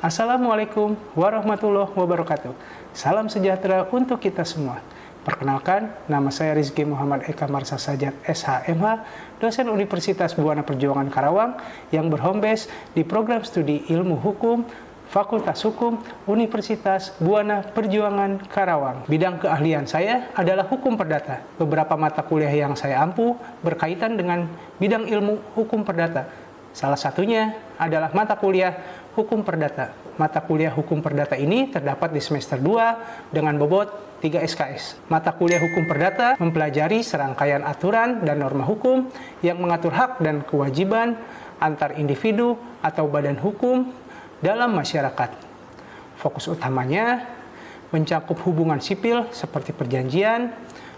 Assalamualaikum warahmatullahi wabarakatuh. Salam sejahtera untuk kita semua. Perkenalkan, nama saya Rizky Muhammad Eka Marsa Sajat, SHMH, dosen Universitas Buana Perjuangan Karawang yang berhome base di program studi Ilmu Hukum, Fakultas Hukum, Universitas Buana Perjuangan Karawang. Bidang keahlian saya adalah hukum perdata. Beberapa mata kuliah yang saya ampu berkaitan dengan bidang ilmu hukum perdata. Salah satunya adalah mata kuliah hukum perdata. Mata kuliah hukum perdata ini terdapat di semester 2 dengan bobot 3 SKS. Mata kuliah hukum perdata mempelajari serangkaian aturan dan norma hukum yang mengatur hak dan kewajiban antar individu atau badan hukum dalam masyarakat. Fokus utamanya mencakup hubungan sipil seperti perjanjian,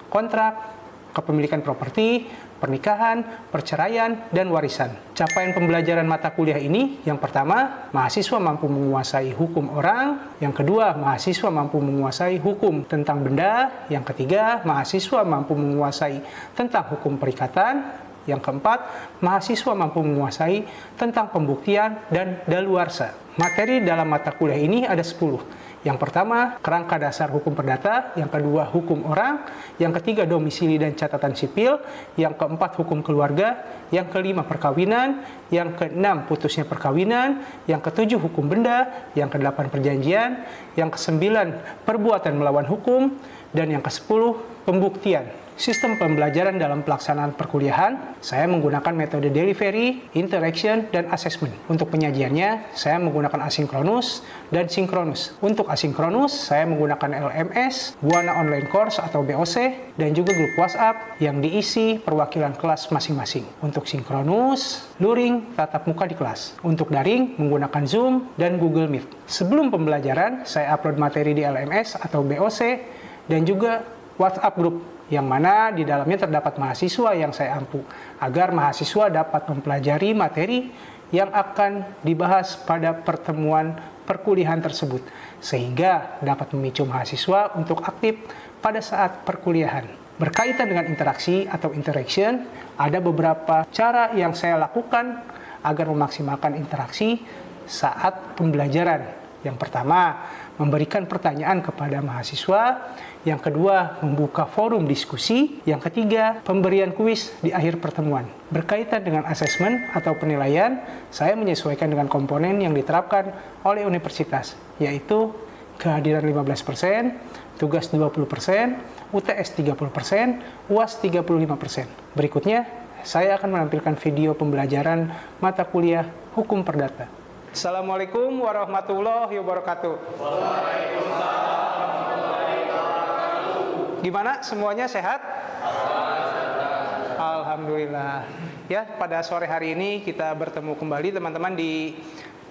kontrak, kepemilikan properti, pernikahan, perceraian, dan warisan. Capaian pembelajaran mata kuliah ini, yang pertama, mahasiswa mampu menguasai hukum orang. Yang kedua, mahasiswa mampu menguasai hukum tentang benda. Yang ketiga, mahasiswa mampu menguasai tentang hukum perikatan. Yang keempat, mahasiswa mampu menguasai tentang pembuktian dan daluarsa. Materi dalam mata kuliah ini ada 10. Yang pertama, kerangka dasar hukum perdata. Yang kedua, hukum orang. Yang ketiga, domisili dan catatan sipil. Yang keempat, hukum keluarga. Yang kelima, perkawinan. Yang keenam, putusnya perkawinan. Yang ketujuh, hukum benda. Yang kedelapan, perjanjian. Yang kesembilan, perbuatan melawan hukum. Dan yang kesepuluh, pembuktian. Sistem pembelajaran dalam pelaksanaan perkuliahan, saya menggunakan metode delivery, interaction, dan assessment. Untuk penyajiannya, saya menggunakan asinkronus dan sinkronus. Untuk asinkronus, saya menggunakan LMS, Buana Online Course atau BOC, dan juga grup WhatsApp yang diisi perwakilan kelas masing-masing. Untuk sinkronus, luring, tatap muka di kelas. Untuk daring, menggunakan Zoom dan Google Meet. Sebelum pembelajaran, saya upload materi di LMS atau BOC, dan juga WhatsApp group, yang mana di dalamnya terdapat mahasiswa yang saya ampu, agar mahasiswa dapat mempelajari materi yang akan dibahas pada pertemuan perkuliahan tersebut, sehingga dapat memicu mahasiswa untuk aktif pada saat perkuliahan. Berkaitan dengan interaksi atau interaction, ada beberapa cara yang saya lakukan agar memaksimalkan interaksi saat pembelajaran. Yang pertama, memberikan pertanyaan kepada mahasiswa. Yang kedua, membuka forum diskusi. Yang ketiga, pemberian kuis di akhir pertemuan. Berkaitan dengan asesmen atau penilaian, saya menyesuaikan dengan komponen yang diterapkan oleh universitas, yaitu kehadiran 15%, tugas 20%, UTS 30%, UAS 35%. Berikutnya, saya akan menampilkan video pembelajaran mata kuliah hukum perdata. Assalamualaikum warahmatullahi wabarakatuh. Waalaikumsalam. Gimana semuanya sehat? Alhamdulillah. Ya, pada sore hari ini kita bertemu kembali teman-teman di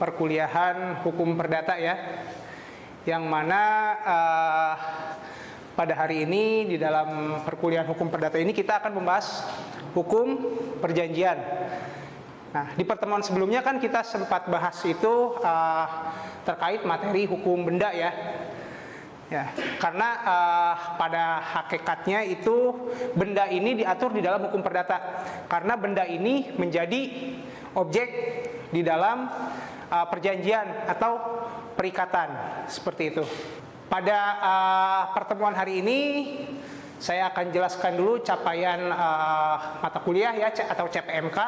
perkuliahan hukum perdata ya. Yang mana pada hari ini di dalam perkuliahan hukum perdata ini kita akan membahas hukum perjanjian. Nah, di pertemuan sebelumnya kan kita sempat bahas itu terkait materi hukum benda ya. Ya, karena pada hakikatnya itu benda ini diatur di dalam hukum perdata. Karena benda ini menjadi objek di dalam perjanjian atau perikatan seperti itu. Pada pertemuan hari ini saya akan jelaskan dulu capaian mata kuliah ya atau CPMK.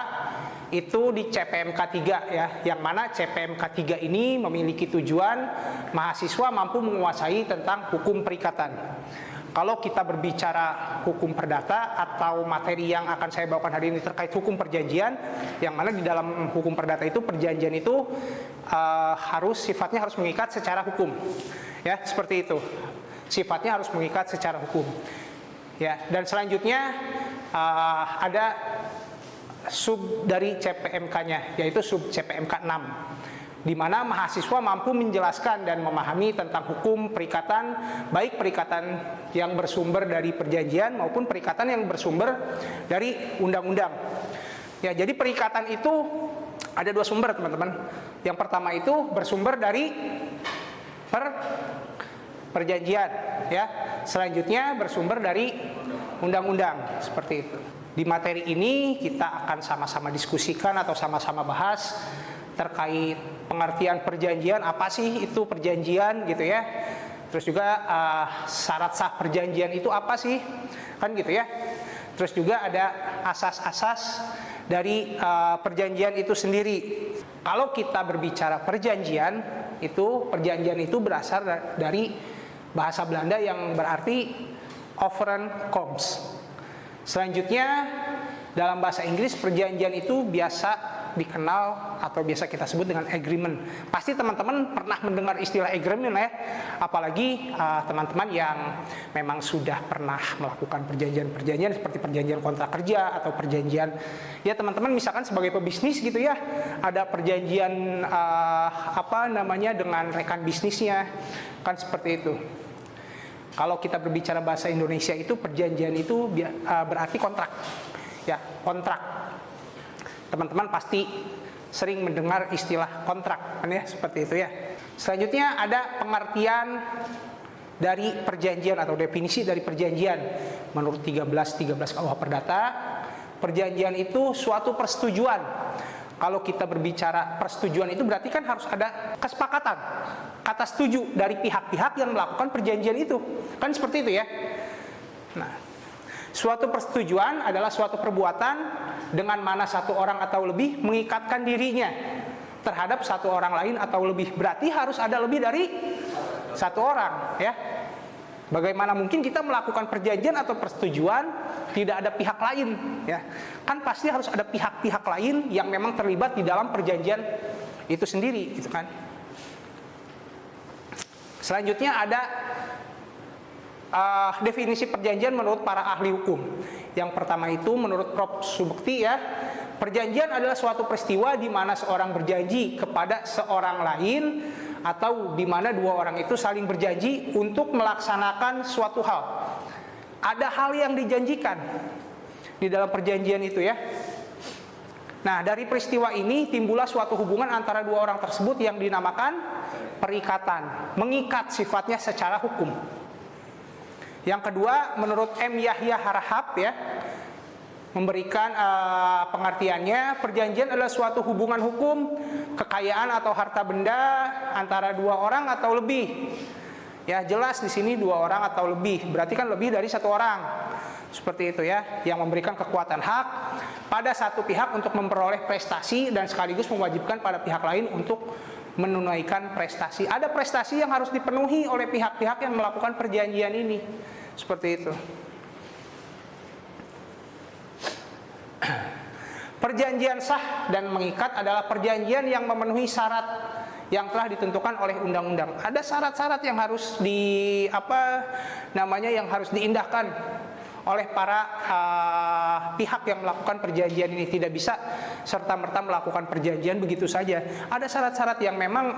Itu di CPMK 3 ya, yang mana CPMK 3 ini memiliki tujuan mahasiswa mampu menguasai tentang hukum perikatan. Kalau kita berbicara hukum perdata atau materi yang akan saya bawakan hari ini terkait hukum perjanjian, yang mana di dalam hukum perdata itu perjanjian itu sifatnya harus mengikat secara hukum. Ya, seperti itu. Sifatnya harus mengikat secara hukum. Ya, dan selanjutnya ada sub dari CPMK-nya, yaitu sub CPMK 6, di mana mahasiswa mampu menjelaskan dan memahami tentang hukum perikatan, baik perikatan yang bersumber dari perjanjian maupun perikatan yang bersumber dari undang-undang. Ya, jadi perikatan itu ada dua sumber, teman-teman. Yang pertama itu bersumber dari perjanjian, ya. Selanjutnya bersumber dari undang-undang, seperti itu. Di materi ini kita akan sama-sama diskusikan atau sama-sama bahas terkait pengertian perjanjian, apa sih itu perjanjian gitu ya. Terus juga syarat sah perjanjian itu apa sih, kan gitu ya. Terus juga ada asas-asas dari perjanjian itu sendiri. Kalau kita berbicara perjanjian itu berasal dari bahasa Belanda yang berarti overeenkomst. Selanjutnya dalam bahasa Inggris perjanjian itu biasa dikenal atau biasa kita sebut dengan agreement. Pasti teman-teman pernah mendengar istilah agreement ya. Apalagi teman-teman yang memang sudah pernah melakukan perjanjian-perjanjian seperti perjanjian kontrak kerja atau perjanjian ya teman-teman misalkan sebagai pebisnis gitu ya. Ada perjanjian dengan rekan bisnisnya kan seperti itu. Kalau kita berbicara bahasa Indonesia itu perjanjian itu berarti kontrak. Ya, kontrak. Teman-teman pasti sering mendengar istilah kontrak kan ya, seperti itu ya. Selanjutnya ada pengertian dari perjanjian atau definisi dari perjanjian. Menurut 13 KUH Perdata, perjanjian itu suatu persetujuan. Kalau kita berbicara persetujuan itu berarti kan harus ada kesepakatan, kata setuju dari pihak-pihak yang melakukan perjanjian itu. Kan seperti itu ya. Nah, suatu persetujuan adalah suatu perbuatan dengan mana satu orang atau lebih mengikatkan dirinya terhadap satu orang lain atau lebih. Berarti harus ada lebih dari satu orang ya. Bagaimana mungkin kita melakukan perjanjian atau persetujuan tidak ada pihak lain ya. Kan pasti harus ada pihak-pihak lain yang memang terlibat di dalam perjanjian itu sendiri gitu kan. Selanjutnya ada definisi perjanjian menurut para ahli hukum. Yang pertama itu menurut Prof. Subekti ya, perjanjian adalah suatu peristiwa di mana seorang berjanji kepada seorang lain atau di mana dua orang itu saling berjanji untuk melaksanakan suatu hal. Ada hal yang dijanjikan di dalam perjanjian itu ya. Nah, dari peristiwa ini timbullah suatu hubungan antara dua orang tersebut yang dinamakan perikatan, mengikat sifatnya secara hukum. Yang kedua, menurut M. Yahya Harahap ya, memberikan pengertiannya, perjanjian adalah suatu hubungan hukum, kekayaan atau harta benda antara dua orang atau lebih. Ya, jelas di sini dua orang atau lebih, berarti kan lebih dari satu orang. Seperti itu ya, yang memberikan kekuatan hak pada satu pihak untuk memperoleh prestasi dan sekaligus mewajibkan pada pihak lain untuk menunaikan prestasi. Ada prestasi yang harus dipenuhi oleh pihak-pihak yang melakukan perjanjian ini. Seperti itu. Perjanjian sah dan mengikat adalah perjanjian yang memenuhi syarat yang telah ditentukan oleh undang-undang. Ada syarat-syarat yang harus yang harus diindahkan oleh para pihak yang melakukan perjanjian ini. Tidak bisa serta-merta melakukan perjanjian begitu saja. Ada syarat-syarat yang memang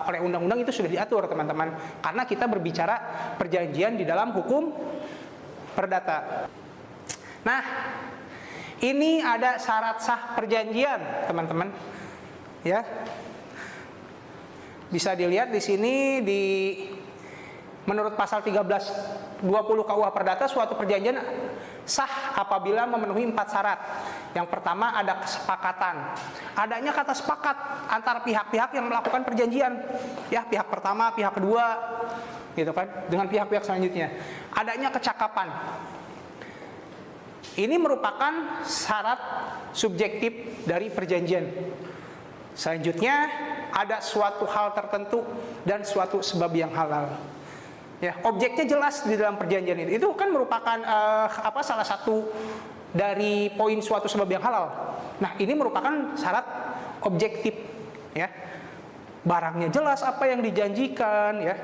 oleh undang-undang itu sudah diatur, teman-teman. Karena kita berbicara perjanjian di dalam hukum perdata. Nah, ini ada syarat sah perjanjian, teman-teman. Ya. Bisa dilihat di sini menurut pasal 1320 KUH Perdata, suatu perjanjian sah apabila memenuhi 4 syarat. Yang pertama ada kesepakatan. Adanya kata sepakat antara pihak-pihak yang melakukan perjanjian. Ya, pihak pertama, pihak kedua, gitu kan, dengan pihak-pihak selanjutnya. Adanya kecakapan. Ini merupakan syarat subjektif dari perjanjian. Selanjutnya ada suatu hal tertentu dan suatu sebab yang halal. Ya, objeknya jelas di dalam perjanjian ini. Itu kan merupakan salah satu dari poin suatu sebab yang halal. Nah, ini merupakan syarat objektif, ya. Barangnya jelas apa yang dijanjikan, ya.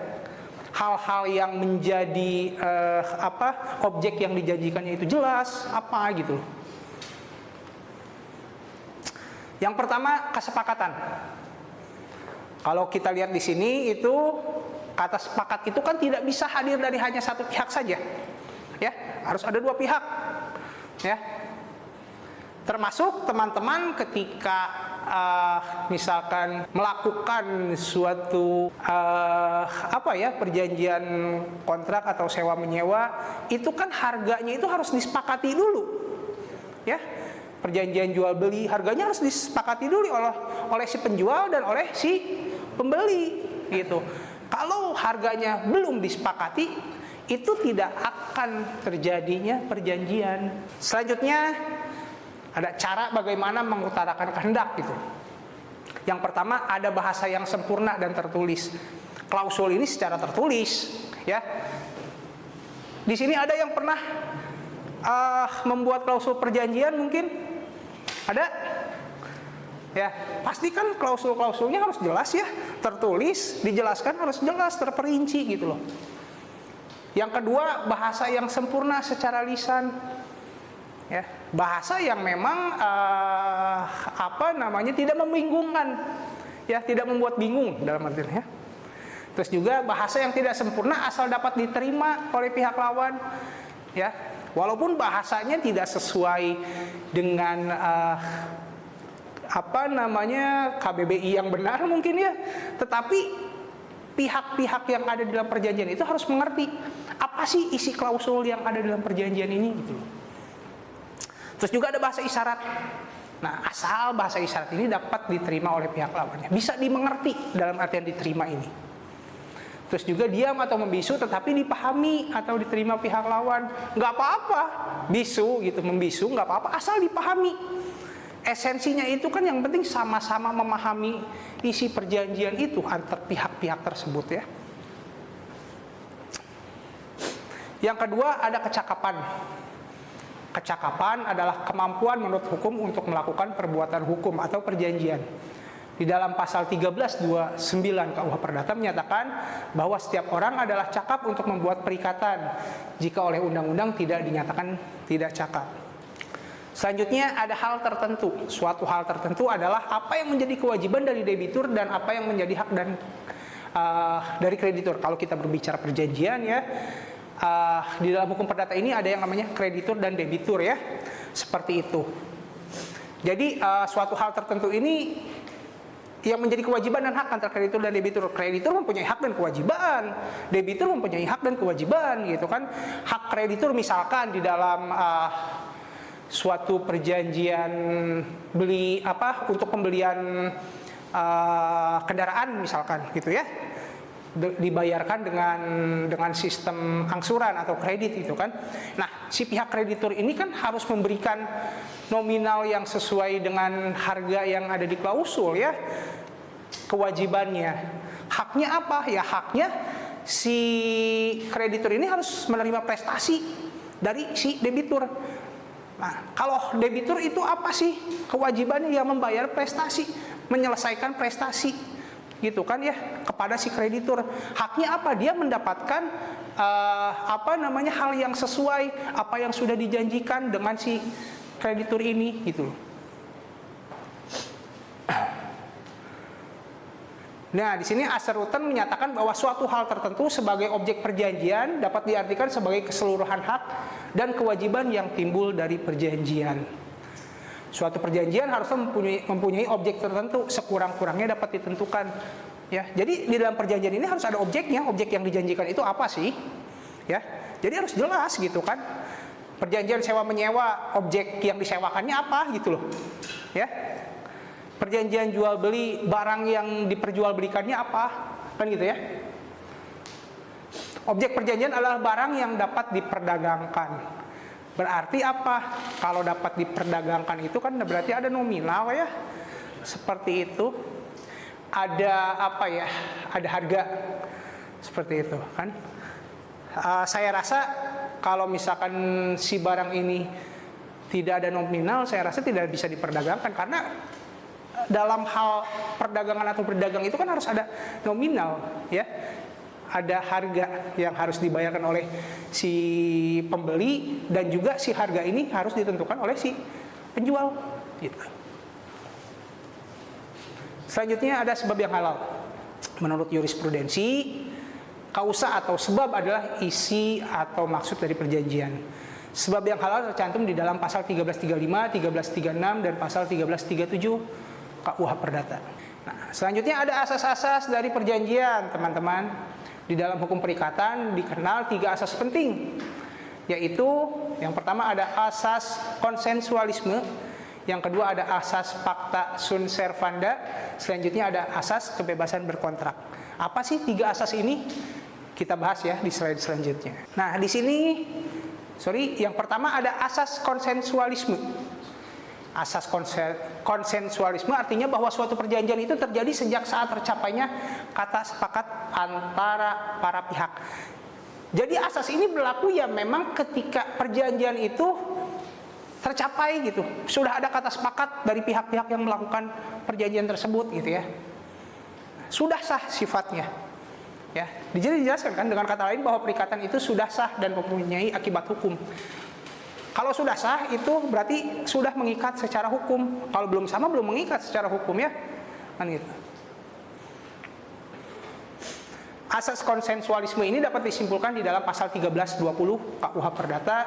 Hal-hal yang menjadi objek yang dijanjikannya itu jelas apa gitu. Yang pertama, kesepakatan. Kalau kita lihat di sini itu kata sepakat itu kan tidak bisa hadir dari hanya satu pihak saja, ya, harus ada dua pihak, ya. Termasuk teman-teman ketika misalkan melakukan suatu perjanjian kontrak atau sewa menyewa, itu kan harganya itu harus disepakati dulu, ya. perjanjian jual beli, harganya harus disepakati dulu oleh si penjual dan oleh si pembeli gitu. Kalau harganya belum disepakati, itu tidak akan terjadinya perjanjian. Selanjutnya ada cara bagaimana mengutarakan kehendak gitu. Yang pertama, ada bahasa yang sempurna dan tertulis. Klausul ini secara tertulis, ya. Di sini ada yang pernah membuat klausul perjanjian mungkin? Ada? Ya, pasti kan klausul-klausulnya harus jelas ya, tertulis, dijelaskan harus jelas, terperinci gitu loh. Yang kedua, bahasa yang sempurna secara lisan. Ya, bahasa yang memang tidak membingungkan, ya, tidak membuat bingung dalam artinya. Terus juga bahasa yang tidak sempurna asal dapat diterima oleh pihak lawan, ya, walaupun bahasanya tidak sesuai dengan KBBI yang benar mungkin ya, tetapi pihak-pihak yang ada dalam perjanjian itu harus mengerti apa sih isi klausul yang ada dalam perjanjian ini gitu. Terus juga ada bahasa isyarat. Nah, asal bahasa isyarat ini dapat diterima oleh pihak lawannya, bisa dimengerti dalam artian diterima ini. Terus juga diam atau membisu tetapi dipahami atau diterima pihak lawan, nggak apa-apa. Bisu gitu, membisu nggak apa-apa asal dipahami. Esensinya itu kan yang penting sama-sama memahami isi perjanjian itu antar pihak-pihak tersebut ya. Yang kedua ada kecakapan. Kecakapan adalah kemampuan menurut hukum untuk melakukan perbuatan hukum atau perjanjian. Di dalam pasal 1329 KUH Perdata menyatakan bahwa setiap orang adalah cakap untuk membuat perikatan jika oleh undang-undang tidak dinyatakan tidak cakap. Selanjutnya ada hal tertentu. Suatu hal tertentu adalah apa yang menjadi kewajiban dari debitur dan apa yang menjadi hak dan dari kreditur. Kalau kita berbicara perjanjian ya, di dalam hukum perdata ini ada yang namanya kreditur dan debitur ya, seperti itu. Jadi suatu hal tertentu ini yang menjadi kewajiban dan hak antara kreditur dan debitur. Kreditur mempunyai hak dan kewajiban, debitur mempunyai hak dan kewajiban gitu kan. Hak kreditur misalkan di dalam suatu perjanjian beli untuk pembelian kendaraan misalkan gitu ya, dibayarkan dengan sistem angsuran atau kredit gitu kan. Nah, si pihak kreditur ini kan harus memberikan nominal yang sesuai dengan harga yang ada di klausul ya. Kewajibannya, haknya apa? Ya haknya si kreditur ini harus menerima prestasi dari si debitur. Nah, kalau debitur itu apa sih kewajibannya? Ya membayar prestasi, menyelesaikan prestasi gitu kan ya kepada si kreditur. Haknya apa? Dia mendapatkan hal yang sesuai apa yang sudah dijanjikan dengan si kreditur ini gitu. Nah, di sini Asserutten menyatakan bahwa suatu hal tertentu sebagai objek perjanjian dapat diartikan sebagai keseluruhan hak dan kewajiban yang timbul dari perjanjian. Suatu perjanjian harus mempunyai objek tertentu, sekurang-kurangnya dapat ditentukan. Ya, jadi di dalam perjanjian ini harus ada objeknya. Objek yang dijanjikan itu apa sih? Ya, jadi harus jelas gitu kan. Perjanjian sewa menyewa, objek yang disewakannya apa gitu loh. Ya. Perjanjian jual beli, barang yang diperjualbelikannya apa, kan gitu ya. Objek perjanjian adalah barang yang dapat diperdagangkan. Berarti apa? Kalau dapat diperdagangkan itu kan berarti ada nominal ya. Seperti itu. Ada ada harga. Seperti itu kan. Saya rasa kalau misalkan si barang ini tidak ada nominal, saya rasa tidak bisa diperdagangkan karena dalam hal perdagangan atau berdagang itu kan harus ada nominal ya. Ada harga yang harus dibayarkan oleh si pembeli dan juga si harga ini harus ditentukan oleh si penjual gitu. Selanjutnya ada sebab yang halal. Menurut jurisprudensi, kausa atau sebab adalah isi atau maksud dari perjanjian. Sebab yang halal tercantum di dalam pasal 1335, 1336 dan pasal 1337 KUH Perdata. Nah, selanjutnya ada asas-asas dari perjanjian, teman-teman. Di dalam hukum perikatan dikenal 3 asas penting, yaitu yang pertama ada asas konsensualisme, Yang kedua ada asas pacta sunt servanda. Selanjutnya ada asas kebebasan berkontrak. Apa sih 3 asas ini? Kita bahas ya di slide selanjutnya. Nah, di sini yang pertama ada asas konsensualisme. Asas konsensualisme artinya bahwa suatu perjanjian itu terjadi sejak saat tercapainya kata sepakat antara para pihak. Jadi asas ini berlaku ya memang ketika perjanjian itu tercapai gitu. Sudah ada kata sepakat dari pihak-pihak yang melakukan perjanjian tersebut gitu ya. Sudah sah sifatnya. Ya, dijelaskan kan dengan kata lain bahwa perikatan itu sudah sah dan mempunyai akibat hukum. Kalau sudah sah itu berarti sudah mengikat secara hukum. Kalau belum sama belum mengikat secara hukum ya. Kan gitu. Asas konsensualisme ini dapat disimpulkan di dalam pasal 1320 KUH Perdata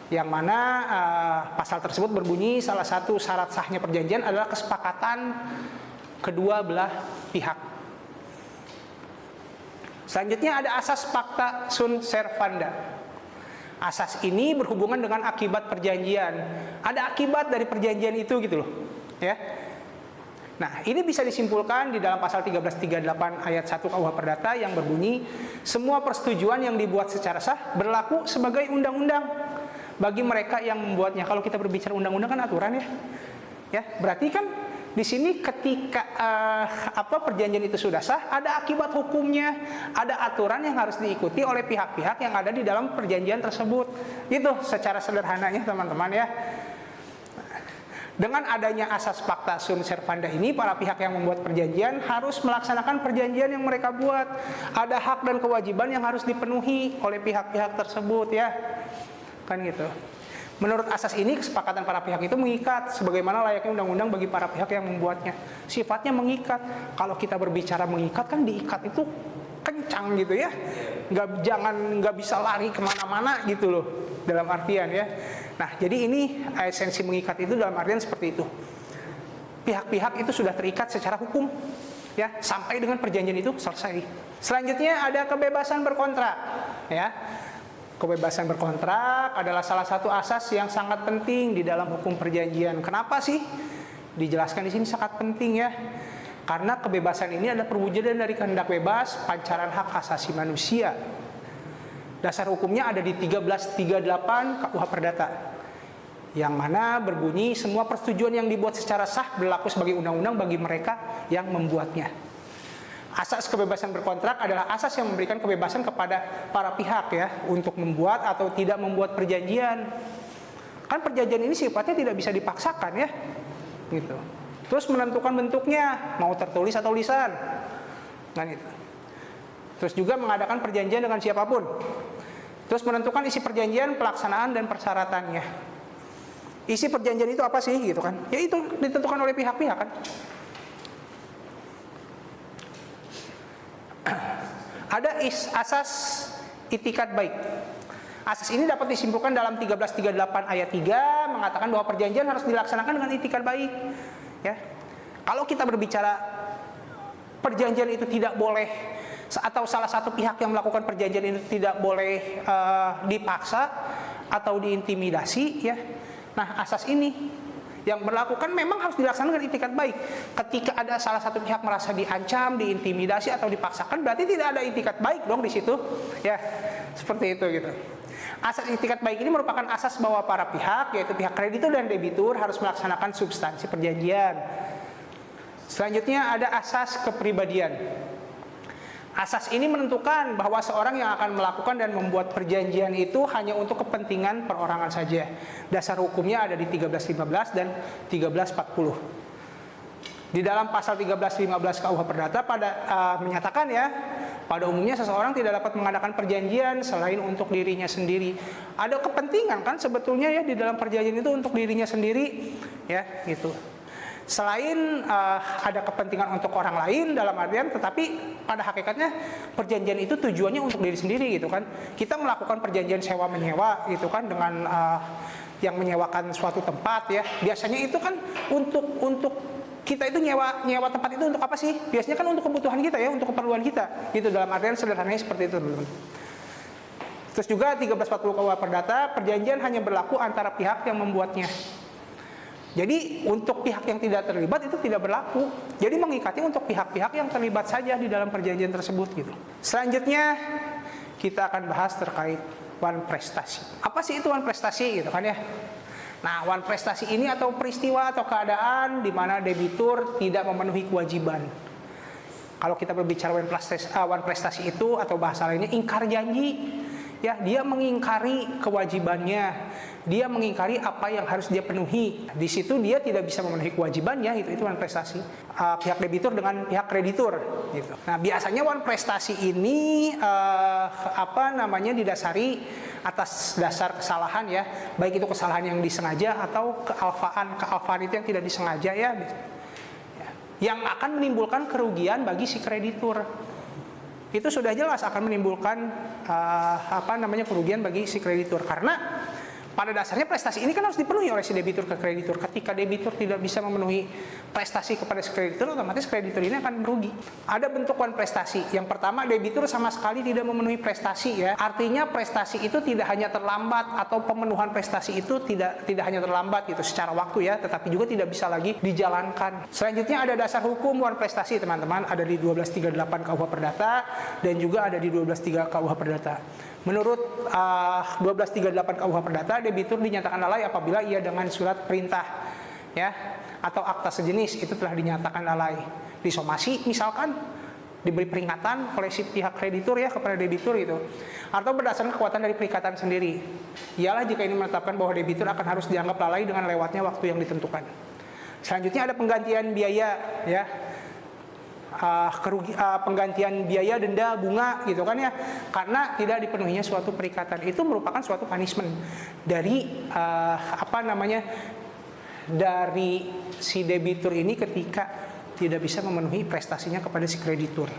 yang mana pasal tersebut berbunyi salah satu syarat sahnya perjanjian adalah kesepakatan kedua belah pihak. Selanjutnya ada asas pacta sunt servanda. Asas ini berhubungan dengan akibat perjanjian. Ada akibat dari perjanjian itu gitu loh, ya. Nah, ini bisa disimpulkan di dalam pasal 1338 ayat 1 KUH Perdata yang berbunyi semua persetujuan yang dibuat secara sah berlaku sebagai undang-undang bagi mereka yang membuatnya. Kalau kita berbicara undang-undang kan aturan ya. Ya, berarti kan di sini ketika perjanjian itu sudah sah, ada akibat hukumnya, ada aturan yang harus diikuti oleh pihak-pihak yang ada di dalam perjanjian tersebut. Itu secara sederhananya teman-teman ya. Dengan adanya asas pacta sunt servanda ini, para pihak yang membuat perjanjian harus melaksanakan perjanjian yang mereka buat. Ada hak dan kewajiban yang harus dipenuhi oleh pihak-pihak tersebut ya. Kan gitu. Menurut asas ini, kesepakatan para pihak itu mengikat sebagaimana layaknya undang-undang bagi para pihak yang membuatnya. Sifatnya mengikat. Kalau kita berbicara mengikat kan diikat itu kencang gitu ya. Nggak bisa lari kemana-mana gitu loh dalam artian ya. Nah, jadi ini esensi mengikat itu dalam artian seperti itu. Pihak-pihak itu sudah terikat secara hukum ya sampai dengan perjanjian itu selesai. Selanjutnya ada kebebasan berkontrak ya. Kebebasan berkontrak adalah salah satu asas yang sangat penting di dalam hukum perjanjian. Kenapa sih? Dijelaskan di sini sangat penting ya. Karena kebebasan ini adalah perwujudan dari kehendak bebas, pancaran hak asasi manusia. Dasar hukumnya ada di 1338 KUH Perdata. Yang mana berbunyi semua persetujuan yang dibuat secara sah berlaku sebagai undang-undang bagi mereka yang membuatnya. Asas kebebasan berkontrak adalah asas yang memberikan kebebasan kepada para pihak ya untuk membuat atau tidak membuat perjanjian. Kan perjanjian ini sifatnya tidak bisa dipaksakan ya. Gitu. Terus menentukan bentuknya, mau tertulis atau lisan. Nah gitu. Terus juga mengadakan perjanjian dengan siapapun. Terus menentukan isi perjanjian, pelaksanaan dan persyaratannya. Isi perjanjian itu apa sih gitu kan? Ya itu ditentukan oleh pihak-pihak kan. Ada asas itikat baik. Asas ini dapat disimpulkan dalam 1338 ayat 3 mengatakan bahwa perjanjian harus dilaksanakan dengan itikat baik. Ya. Kalau kita berbicara perjanjian itu tidak boleh atau salah satu pihak yang melakukan perjanjian itu tidak boleh dipaksa atau diintimidasi ya. Nah, asas ini yang berlaku kan memang harus dilaksanakan dengan itikat baik. Ketika ada salah satu pihak merasa diancam, diintimidasi atau dipaksakan, berarti tidak ada itikat baik dong di situ. Ya, seperti itu gitu. Asas itikat baik ini merupakan asas bahwa para pihak, yaitu pihak kreditur dan debitur, harus melaksanakan substansi perjanjian. Selanjutnya ada asas kepribadian. Asas ini menentukan bahwa seorang yang akan melakukan dan membuat perjanjian itu hanya untuk kepentingan perorangan saja. Dasar hukumnya ada di 1315 dan 1340. Di dalam pasal 1315 KUH Perdata menyatakan ya, pada umumnya seseorang tidak dapat mengadakan perjanjian selain untuk dirinya sendiri. Ada kepentingan kan sebetulnya ya di dalam perjanjian itu untuk dirinya sendiri ya gitu. Selain ada kepentingan untuk orang lain dalam artian, tetapi pada hakikatnya perjanjian itu tujuannya untuk diri sendiri gitu kan. Kita melakukan perjanjian sewa menyewa gitu kan dengan yang menyewakan suatu tempat ya. Biasanya itu kan untuk kita itu nyewa tempat itu untuk apa sih? Biasanya kan untuk kebutuhan kita ya, untuk keperluan kita. Gitu dalam artian sederhananya seperti itu teman-teman. Terus juga 1340 KUH Perdata, perjanjian hanya berlaku antara pihak yang membuatnya. Jadi untuk pihak yang tidak terlibat itu tidak berlaku. Jadi mengikatnya untuk pihak-pihak yang terlibat saja di dalam perjanjian tersebut gitu. Selanjutnya kita akan bahas terkait wan prestasi. Apa sih itu wan prestasi gitu kan ya? Nah, wan prestasi ini atau peristiwa atau keadaan di mana debitur tidak memenuhi kewajiban. Kalau kita berbicara wan prestasi itu atau bahasa lainnya ingkar janji, ya dia mengingkari kewajibannya, dia mengingkari apa yang harus dia penuhi. Di situ dia tidak bisa memenuhi kewajibannya, itu wan prestasi. Pihak debitur dengan pihak kreditur, gitu. Nah biasanya wan prestasi ini didasari atas dasar kesalahan ya, baik itu kesalahan yang disengaja atau kealfaan itu yang tidak disengaja ya. Yang akan menimbulkan kerugian bagi si kreditur. Itu sudah jelas akan menimbulkan kerugian bagi si kreditur, karena pada dasarnya prestasi ini kan harus dipenuhi oleh si debitur ke kreditur. Ketika debitur tidak bisa memenuhi prestasi kepada si kreditur, otomatis kreditur ini akan merugi. Ada bentuk wan prestasi. Yang pertama, debitur sama sekali tidak memenuhi prestasi ya. Artinya prestasi itu tidak hanya terlambat, atau pemenuhan prestasi itu tidak hanya terlambat gitu secara waktu ya, tetapi juga tidak bisa lagi dijalankan. Selanjutnya ada dasar hukum wan prestasi teman-teman, ada di 1238 KUH Perdata dan juga ada di 12.3 KUH Perdata. Menurut 1238 KUH Perdata, debitur dinyatakan lalai apabila ia dengan surat perintah ya atau akta sejenis itu telah dinyatakan lalai. Disomasi misalkan, diberi peringatan oleh si pihak kreditur ya kepada debitur itu, atau berdasarkan kekuatan dari perikatan sendiri. Ialah jika ini menetapkan bahwa debitur akan harus dianggap lalai dengan lewatnya waktu yang ditentukan. Selanjutnya ada penggantian biaya ya. Penggantian biaya, denda, bunga gitu kan ya, karena tidak dipenuhinya suatu perikatan. Itu merupakan suatu punishment dari dari si debitur ini ketika tidak bisa memenuhi prestasinya kepada si kreditur.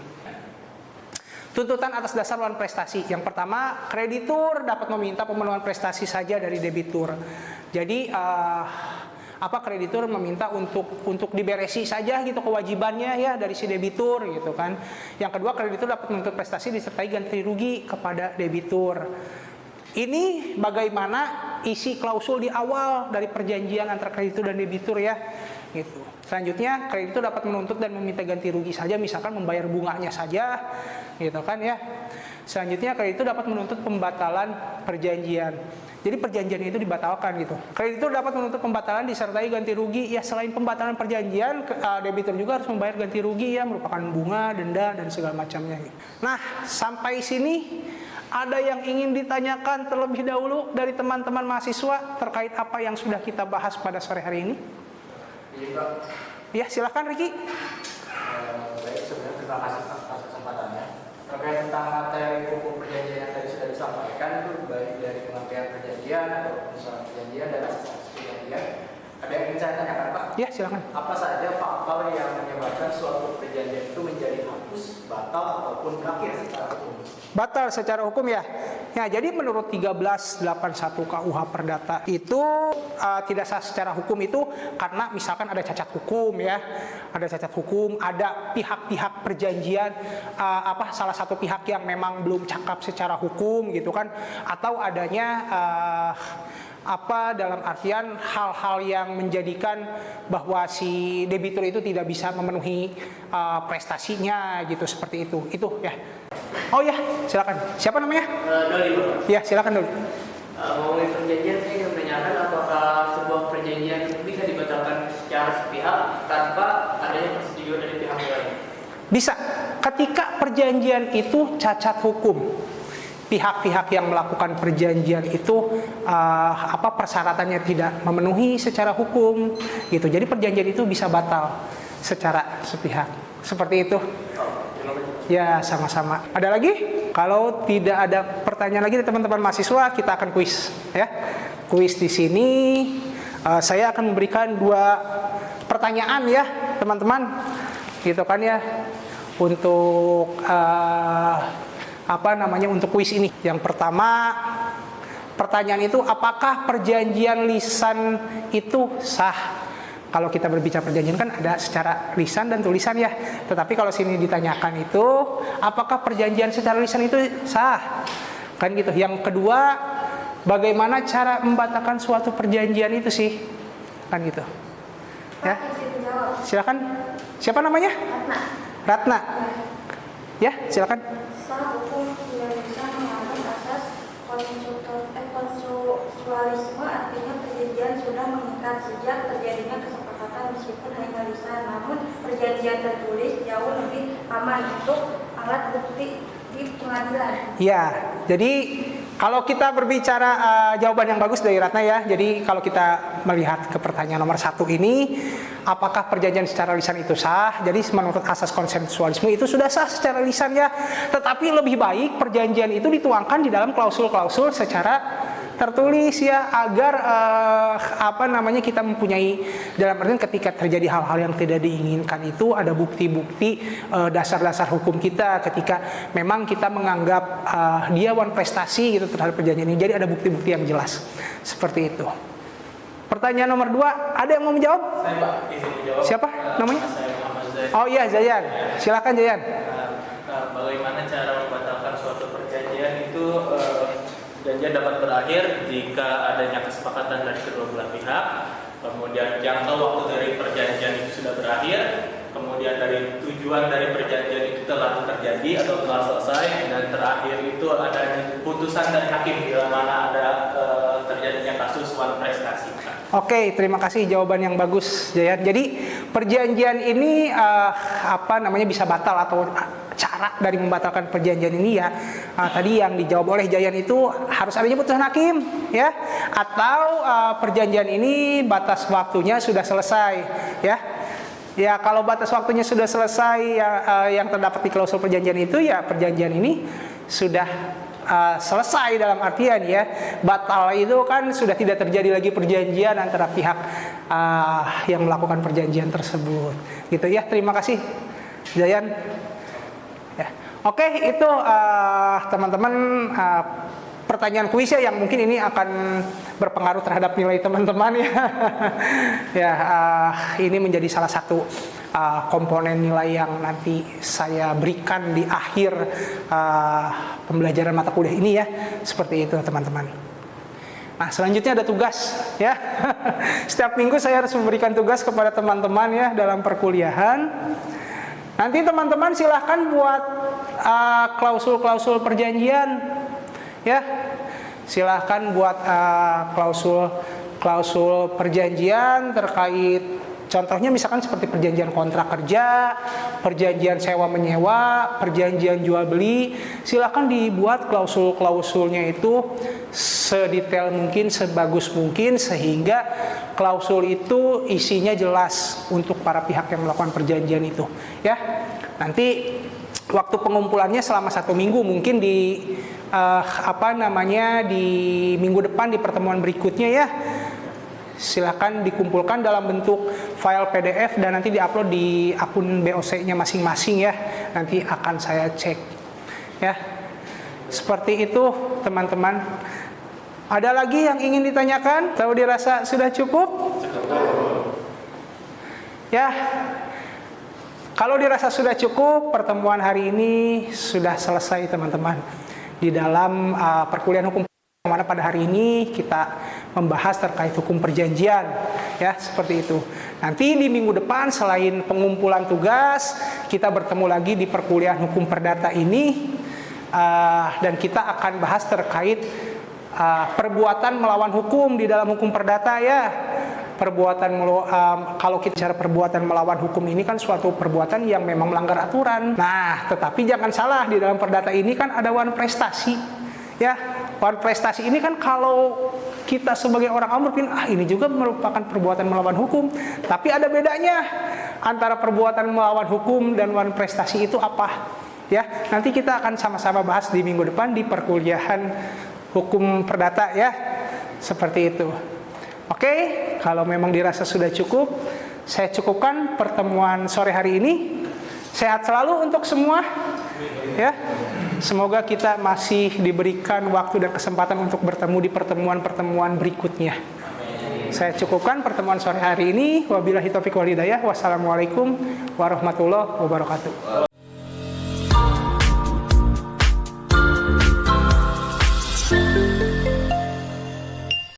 Tuntutan atas dasar wan prestasi. Yang pertama, kreditur dapat meminta pemenuhan prestasi saja dari debitur. Jadi kreditur meminta untuk diberesi saja gitu kewajibannya ya dari si debitur gitu kan. Yang kedua, kreditur dapat menuntut prestasi disertai ganti rugi kepada debitur. Ini bagaimana isi klausul di awal dari perjanjian antara kreditur dan debitur ya gitu. Selanjutnya, kreditur dapat menuntut dan meminta ganti rugi saja, misalkan membayar bunganya saja gitu kan ya. Selanjutnya, kreditur dapat menuntut pembatalan perjanjian. Jadi perjanjian itu dibatalkan gitu. Kreditur dapat menuntut pembatalan disertai ganti rugi. Ya selain pembatalan perjanjian, debitur juga harus membayar ganti rugi ya, merupakan bunga, denda dan segala macamnya. Nah, sampai sini ada yang ingin ditanyakan terlebih dahulu dari teman-teman mahasiswa terkait apa yang sudah kita bahas pada sore hari ini? Ya, silakan Riki. Baik, sebenarnya terima kasih atas kesempatannya. Terkait tentang materi hukum perjanjian yang tadi sudah disampaikan, itu baik dari pengertian perjanjian atau penyusunan perjanjian dan asas perjanjian. Ada yang ingin saya tanyakan Pak? Ya, silakan. Apa saja faktor yang menyebabkan suatu perjanjian itu menjadi hapus, batal ataupun berakhir secara hukum? Batal secara hukum ya. Ya, jadi menurut 1381 KUH Perdata itu tidak sah secara hukum itu karena misalkan ada cacat hukum ya. Ada cacat hukum, ada pihak-pihak perjanjian salah satu pihak yang memang belum cakap secara hukum gitu kan, atau adanya dalam artian hal-hal yang menjadikan bahwa si debitur itu tidak bisa memenuhi prestasinya gitu, seperti itu ya. Oh ya, silakan. Siapa namanya? Doli. Ya, silakan Doli. Ngomongin perjanjian, saya ingin menanyakan apakah sebuah perjanjian itu bisa dibatalkan secara sepihak tanpa adanya persetujuan dari pihak lain? Bisa. Ketika perjanjian itu cacat hukum, pihak-pihak yang melakukan perjanjian itu persyaratannya tidak memenuhi secara hukum gitu. Jadi perjanjian itu bisa batal secara sepihak. Seperti itu. Ya, sama-sama. Ada lagi? Kalau tidak ada pertanyaan lagi dari teman-teman mahasiswa, kita akan kuis ya. Kuis di sini saya akan memberikan 2 pertanyaan ya, teman-teman. Gitu kan ya. Untuk untuk kuis ini. Yang pertama, pertanyaan itu, apakah perjanjian lisan itu sah? Kalau kita berbicara perjanjian kan ada secara lisan dan tulisan ya. Tetapi kalau sini ditanyakan itu, apakah perjanjian secara lisan itu sah? Kan gitu. Yang kedua, bagaimana cara membatalkan suatu perjanjian itu sih? kan gitu. Ya, silakan. Siapa namanya? Ratna. Ya, silakan. Hukum tidak bisa mengatur asas konsensualisme, artinya perjanjian sudah mengikat sejak terjadinya kesepakatan meskipun hanya lisan, namun perjanjian tertulis jauh lebih aman untuk alat bukti di pengadilan. Ya, jadi kalau kita berbicara jawaban yang bagus dari Ratna ya. Jadi kalau kita melihat ke pertanyaan nomor 1 ini, apakah perjanjian secara lisan itu sah? Jadi menurut asas konsensualisme itu sudah sah secara lisan ya. Tetapi lebih baik perjanjian itu dituangkan di dalam klausul-klausul secara tertulis ya, agar kita mempunyai, dalam artian ketika terjadi hal-hal yang tidak diinginkan itu ada bukti-bukti, dasar-dasar hukum kita ketika memang kita menganggap dia wan prestasi gitu terhadap perjanjian ini. Jadi ada bukti-bukti yang jelas seperti itu. Pertanyaan nomor 2, ada yang mau menjawab? Saya Pak, izin menjawab. Siapa namanya? Saya Muhammad Zain. Oh iya, Zayan. Silakan Zayan. Bagaimana cara membatalkan suatu perjanjian itu? Perjanjian dapat berakhir jika adanya kesepakatan dari kedua belah pihak, kemudian jangka waktu dari perjanjian itu sudah berakhir, kemudian dari tujuan dari perjanjian itu telah terjadi atau telah selesai, dan terakhir itu ada putusan dari hakim bila mana ada terjadinya kasus wan prestasi. Oke, terima kasih jawaban yang bagus, Jayan. Jadi perjanjian ini bisa batal, atau cara dari membatalkan perjanjian ini ya, tadi yang dijawab oleh Jayan itu harus adanya putusan hakim ya, atau perjanjian ini batas waktunya sudah selesai ya. Ya, kalau batas waktunya sudah selesai yang terdapat di klausul perjanjian itu, ya perjanjian ini sudah selesai, dalam artian ya batal itu kan sudah tidak terjadi lagi perjanjian antara pihak yang melakukan perjanjian tersebut gitu ya. Terima kasih Jayan ya. Oke, itu teman-teman pertanyaan kuis ya, yang mungkin ini akan berpengaruh terhadap nilai teman-teman ya. Ya, ini menjadi salah satu komponen nilai yang nanti saya berikan di akhir pembelajaran mata kuliah ini ya. Seperti itu teman-teman. Nah, selanjutnya ada tugas ya. Setiap minggu saya harus memberikan tugas kepada teman-teman ya dalam perkuliahan. Nanti teman-teman silahkan buat klausul-klausul perjanjian ya. Silahkan buat klausul perjanjian terkait, contohnya misalkan seperti perjanjian kontrak kerja, perjanjian sewa menyewa, perjanjian jual beli. Silakan dibuat klausul-klausulnya itu sedetail mungkin, sebagus mungkin, sehingga klausul itu isinya jelas untuk para pihak yang melakukan perjanjian itu ya. Nanti waktu pengumpulannya selama 1 minggu, mungkin di di minggu depan, di pertemuan berikutnya ya. Silakan dikumpulkan dalam bentuk file PDF dan nanti diupload di akun BOC-nya masing-masing ya. Nanti akan saya cek ya. Seperti itu teman-teman. Ada lagi yang ingin ditanyakan? Atau dirasa sudah cukup? Ya. Kalau dirasa sudah cukup, pertemuan hari ini sudah selesai teman-teman. Di dalam perkuliahan hukum mana pada hari ini kita membahas terkait hukum perjanjian ya, seperti itu. Nanti di minggu depan selain pengumpulan tugas, kita bertemu lagi di perkuliahan hukum perdata ini, dan kita akan bahas terkait perbuatan melawan hukum di dalam hukum perdata ya. Kalau kita bicara perbuatan melawan hukum ini kan suatu perbuatan yang memang melanggar aturan. Nah, tetapi jangan salah, di dalam perdata ini kan ada wan prestasi ya. Wan prestasi ini kan kalau kita sebagai orang awam berpikir, ini juga merupakan perbuatan melawan hukum. Tapi ada bedanya antara perbuatan melawan hukum dan wan prestasi itu apa ya. Nanti kita akan sama-sama bahas di minggu depan di perkuliahan hukum perdata ya. Seperti itu. Oke, kalau memang dirasa sudah cukup, saya cukupkan pertemuan sore hari ini. Sehat selalu untuk semua ya. Semoga kita masih diberikan waktu dan kesempatan untuk bertemu di pertemuan-pertemuan berikutnya. Saya cukupkan pertemuan sore hari ini. Wabillahi taufiq wal hidayah. Wassalamualaikum warahmatullahi wabarakatuh.